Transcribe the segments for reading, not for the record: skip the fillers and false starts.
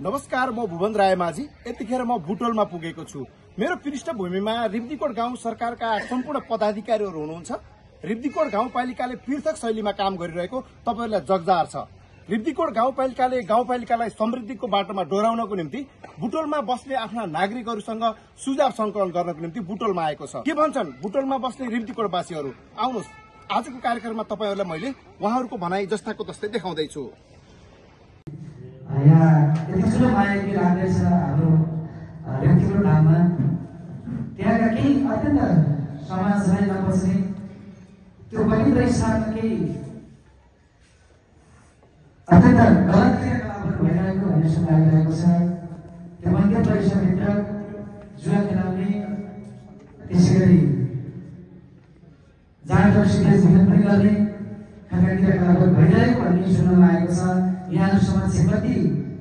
नमस्कार, म भुवन रायमाझी। यतिखेर म बुटोलमा पुगेको छु। मेरो पृष्ठभूमिमा रिब्दीकोट गाउँ सरकारका सम्पूर्ण पदाधिकारीहरू हुनुहुन्छ। रिब्दीकोट गाउँपालिकाले पृथक शैलीमा काम गरिरहेको तपाईहरुलाई जगजाहेर छ। रिब्दीकोट गाउँपालिकालाई समृद्धिको बाटोमा डोराउनको निम्ति बुटोलमा बस्ने आफ्ना नागरिकहरूसँग सुझाव संकलन गर्नको निम्ति बुटोलमा आएको छ। के भन्छन् बुटोलमा बस्ने रिब्दीकोटवासीहरू? आउनुहोस्, आजको कार्यक्रममा तपाईहरुलाई मैले उहाँहरूको भनाई जस्ताको तस्तै देखाउँदै छु। यहाँ यति ठुलो माया के लाग्दैछ हाम्रो रिब्दीकोट ठाउँमा। त्यहाँका केही अत्यन्त समाजलाई नबस्ने त्यो बलिद स्थानमा केही अत्यन्त गलत क्रियाकलापहरू भइरहेको भन्ने सुन्न लागिरहेको छ। त्यो मध्य परिसरभित्र जुवा खेलाउने, त्यसै गरी जाँड रक्सीले जीवन पनि गर्ने खालका क्रियाकलापहरू भइरहेको भन्ने सुन्न लागेको छ। यहाँ समाज कति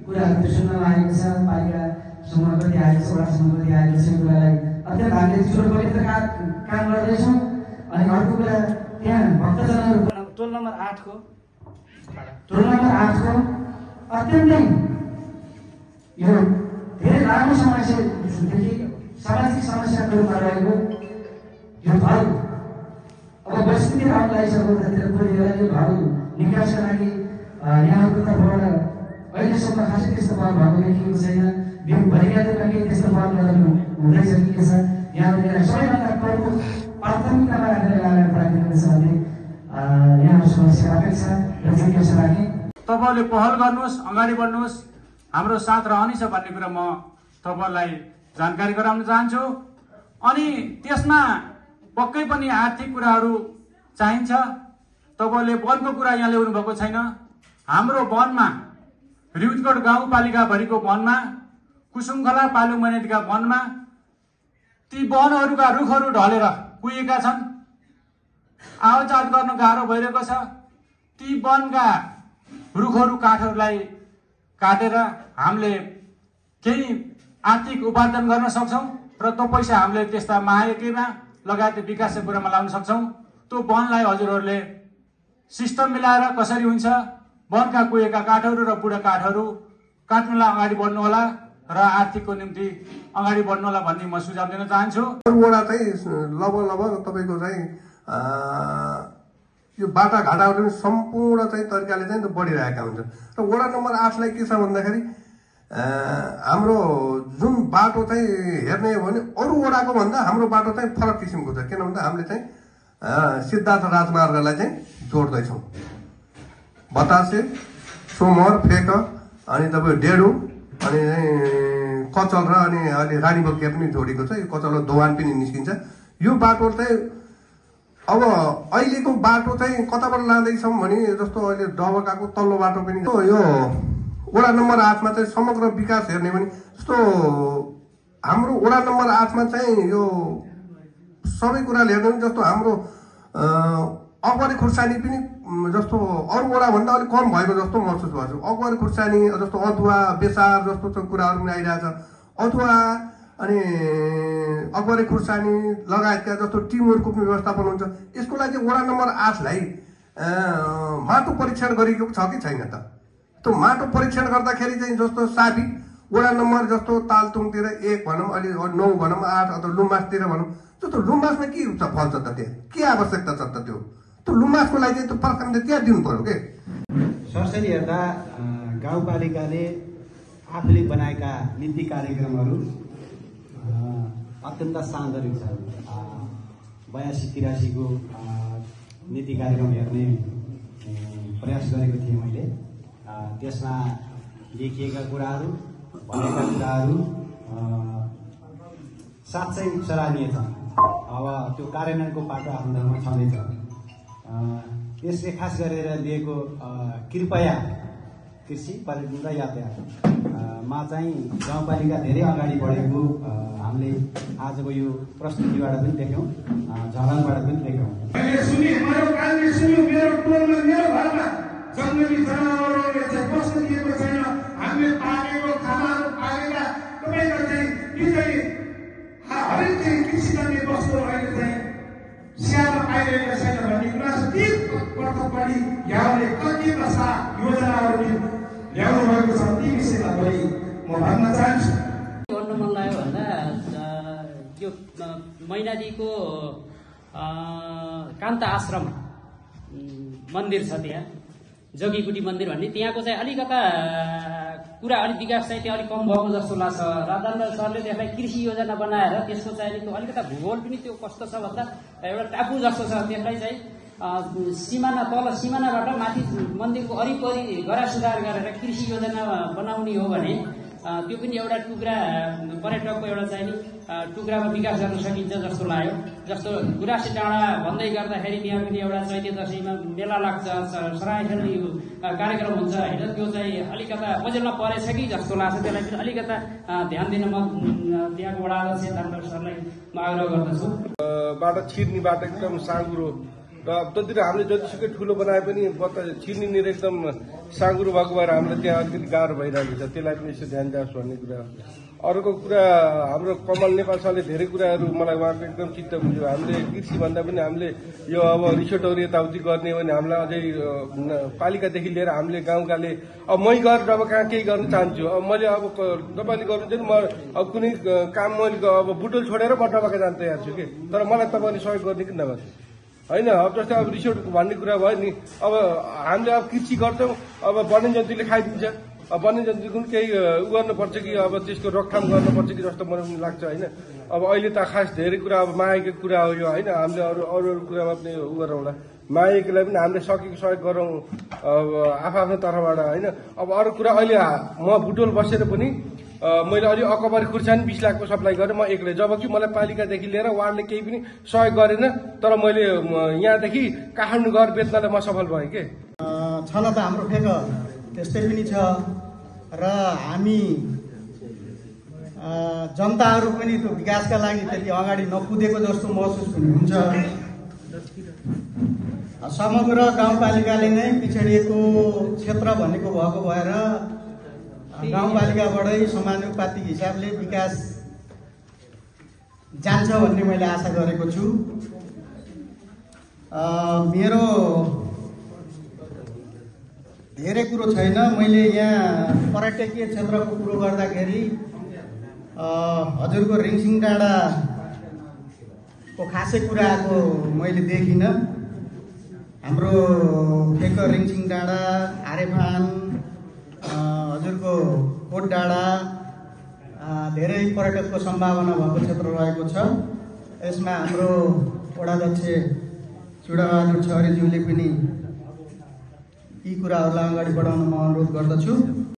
कुराहरू सुन्न लागेको छ। पालिका समूह कति आएको छ, वडा समूह कति आएको छ, कुरालाई अत्यन्त हामीले चुरो पवित्र काम गर्दैछौँ। अनि अर्को कुरा, त्यहाँ भक्तजनहरू टोल नम्बर 8 को अत्यन्तै यो धेरै लामो समयदेखि सामाजिक समस्याको रूपमा रहेको यो भाउ अब वस्तुति भावलाई सबैतिर पुर्याएर यो भाउ निकासका लागि यहाँको तर्फबाट अहिलेसम्म खासै त्यस्तो पहल भएको देखिएको छैन। भइरहेका केही त्यस्तो पहलहरू हुँदैछ कि के छ, यहाँले सबैभन्दा प्रमुख प्राथमिकतामा राखेर लागेर राखिरहेको छ भने यहाँ समस्या अपेक्षा र जिज्ञासा राखेँ। तपाईले पहल गर्नुहोस्, अगाडि बढ्नुहोस्, हाम्रो साथ रहनेछ भन्ने कुरा म तपाईलाई जानकारी गराउन चाहन्छु। अनि त्यसमा पक्कै पनि आर्थिक कुराहरू चाहिन्छ। तपाईले वनको कुरा यहाँ ल्याउनु भएको छैन। हाम्रो वनमा, रिब्दीकोट गाउँपालिका भरिको वनमा, कुसुमखला पालुङ मैनादीका वनमा ती वनहरूका रुखहरू ढलेर कुहिएका छन्। आवतजात गर्न गाह्रो भइरहेको छ। ती वनका रुखहरू, काठहरूलाई काटेर हामीले केही आर्थिक उपार्जन गर्न सक्छौँ र त्यो पैसा हामीले त्यस्ता महायज्ञमा लगायत विकासका कुरामा लाउन सक्छौँ। त्यो वनलाई हजुरहरूले सिस्टम मिलाएर कसरी हुन्छ, वनका कुहेका काठहरू र बुढा काठहरू काट्नलाई अगाडि बढ्नु होला र आर्थिकको निम्ति अगाडि बढ्नु होला भन्ने म सुझाव दिन चाहन्छु। वडा चाहिँ लगभग तपाईँको चाहिँ यो बाटाघाटाहरू सम्पूर्ण चाहिँ तरिकाले चाहिँ बढिरहेका हुन्छन्। र वडा नम्बर 8लाई के छ भन्दाखेरि हाम्रो जुन बाटो चाहिँ हेर्ने हो भने अरू वडाको भन्दा हाम्रो बाटो चाहिँ फरक किसिमको छ। किन भन्दा हामीले चाहिँ सिद्धार्थ राजमार्गलाई चाहिँ जोड्दैछौँ। बतासे, सोमहर, फेक, अनि तपाईँ डेढो, अनि कचल र अनि अहिले रानीबगिया पनि जोडेको छ। यो कचल र दोवान पनि निस्किन्छ। यो बाटो चाहिँ अब अहिलेको बाटो चाहिँ कताबाट लाँदैछौँ भने जस्तो अहिले डबकाको तल्लो बाटो पनि यो वडा नम्बर 8मा चाहिँ समग्र विकास हेर्ने भने जस्तो हाम्रो वडा नम्बर 8मा चाहिँ यो सबै कुराले हेर्ने जस्तो हाम्रो अगुवारी खुर्सानी पनि जस्तो अरू वडाभन्दा अलिक कम भएको जस्तो महसुस गर्छु। अगुवारी खुर्सानी जस्तो अदुवा, बेसार जस्तो कुराहरू पनि आइरहेछ। अदुवा अनि अगुवारी खुर्सानी लगायतका जस्तो टिमहरूको पनि व्यवस्थापन हुन्छ। यसको लागि वडा नम्बर 8लाई माटो परीक्षण गरिएको छ कि छैन त? त्यो माटो परीक्षण गर्दाखेरि चाहिँ जस्तो साबी वडा नम्बर जस्तो तालतुङतिर 1 भनौँ, अहिले 9 भनौँ, 8 अथवा लुम्बासतिर भनौँ, जस्तो लुम्बासमा के फल्छ त? त्यहाँ के आवश्यकता छ त? त्यो लुम्बासको लागि चाहिँ त्यो फर्काउने त्यहाँ दिनु पर्यो के? सरसरी हेर्दा गाउँपालिकाले आफूले बनाएका नीति कार्यक्रमहरू अत्यन्त सान्दर्भिक छ। 82-83 को नीति कार्यक्रम हेर्ने प्रयास गरेको थिएँ मैले। त्यसमा लेखिएका कुराहरू, भनेका कुराहरू साँच्चै सराहनीय छ। अब त्यो कार्यान्वयनको पाटो आफ्नो ठाउँमा छँदैछ। यसले खास गरेर दिएको कृपया कृषि, पर्यटन र यातायातमा चाहिँ गाउँपालिका धेरै अगाडि बढेको हामीले आजको यो प्रस्तुतिबाट पनि देख्यौँ, झलकबाट पनि देख्यौँ। जङ्गली जनावरहरूले चाहिँ बस्न दिएको छैन। हामीले पालेको खानाहरू पालेका तपाईँको चाहिँ यो चाहिँ हरेक चाहिँ कृषिजन्य वस्तु अहिले चाहिँ स्याहार्न पाइरहेको छैन भन्ने कुरा छ। ती पटकपट्टि यहाँले कति कस्ता योजनाहरू ल्याउनु भएको छ ती विषयमा पनि भन्न चाहन्छु। गर्नु मन लाग्यो भन्दा यो मैनालीको कान्ता आश्रम मन्दिर छ, त्यहाँ जोगीकुटी मन्दिर भन्ने, त्यहाँको चाहिँ अलिकता कुरा अलिक विकास चाहिँ त्यहाँ अलिक कम भएको जस्तो लाग्छ। राजनारायण सरले त्यसलाई कृषि योजना बनाएर त्यसको चाहिँ त्यो अलिकता भूगोल पनि त्यो कस्तो छ भन्दा एउटा टापु जस्तो छ, त्यसलाई चाहिँ सिमाना तल सिमानाबाट माथि मन्दिरको वरिपरि गरा सुधार गरेर कृषि योजना बनाउने हो भने त्यो पनि एउटा टुक्रा पर्यटकको एउटा चाहिँ नि टुक्रामा विकास गर्न सकिन्छ जस्तो लाग्यो। जस्तो गुराँसे डाँडा भन्दै गर्दाखेरि त्यहाँ पनि एउटा चैते दशैँमा मेला लाग्छ, सराय खेल्ने कार्यक्रम हुन्छ होइन, त्यो चाहिँ अलिकता ओजेलमा परेछ कि जस्तो लाग्छ। त्यसलाई पनि अलिकता ध्यान दिन म त्यहाँको वडा अध्यक्ष डाक्टर सरलाई म आग्रह गर्दछु। बाट छिर्ने बाटो एकदम साँघुरो र जति हामीले जतिसुकै ठुलो बनाए पनि छिर्नेनिर एकदम साँघुरो भएको भएर हामीलाई त्यहाँ अलिकति गाह्रो भइरहेको छ। त्यसलाई पनि यसो ध्यान दियोस् भन्ने कुरा। अर्को कुरा, हाम्रो कमल नेपाल सरले धेरै कुराहरू मलाई उहाँको एकदम चित्त बुझ्यो। हामीले कृषि भन्दा पनि हामीले यो अब रिसोर्टहरू यताउति गर्ने हो भने हामीलाई अझै पालिकादेखि लिएर हामीले गाउँकाले अब मै गएर अब कहाँ केही गर्न चाहन्छु। अब मैले अब तपाईँले गर्नुहुन्छ नि, म अब कुनै काम मैले अब बुटोल छोडेर बट्टाबाका जान तयार छु कि, तर मलाई तपाईँले सहयोग गर्ने कि नगर्नु होइन। अब जस्तै अब रिसोर्ट भन्ने कुरा भयो नि, अब हामीले अब कृषि गर्छौँ, अब वन्यजन्तुले खाइदिन्छ, अब वन्यजन्तुको पनि केही उ गर्नुपर्छ कि अब त्यसको रोकथाम गर्नुपर्छ कि जस्तो मलाई पनि लाग्छ होइन। अब अहिले त खास धेरै कुरा अब मायाको कुरा हो यो होइन, हामीले अरू अरू कुरामा पनि उ गरौँला, मायाकोलाई पनि हामीले सकेको सहयोग गरौँ अब आफ्नो तर्फबाट होइन। अब अरू कुरा अहिले म बुटोल बसेर पनि मैले अलि अकबर खुर्सानी 20 लाखको सप्लाई गरेँ म एक्लै, जबकि मलाई पालिकादेखि लिएर वार्डले केही पनि सहयोग गरेन, तर मैले यहाँदेखि काठमाडौँ गएर बेच्नलाई म सफल भएँ के। छन त हाम्रो फेक त्यस्तै पनि छ र हामी जनताहरू पनि त्यो विकासका लागि त्यति अगाडि नकुदेको जस्तो महसुस पनि हुन्छ। समग्र गाउँपालिकाले नै पिछडिएको क्षेत्र भनेको भएको भएर गाउँपालिकाबाटै समानुपातिक हिसाबले विकास जान्छ भन्ने मैले आशा गरेको छु। मेरो धेरै कुरो छैन। मैले यहाँ पर्यटकीय क्षेत्रको कुरो गर्दाखेरि हजुरको रिङसिङ डाँडाको खासै कुराको मैले देखिनँ। हाम्रो ठेक रिङसिङ डाँडा, आरेफान, हजुरको कोट डाँडा धेरै पर्यटकको सम्भावना भएको क्षेत्र रहेको छ। यसमा हाम्रो वडाध्यक्ष चुडाबहादुर छरिज्यूले पनि यी कुराहरूलाई अगाडि बढाउन म अनुरोध गर्दछु।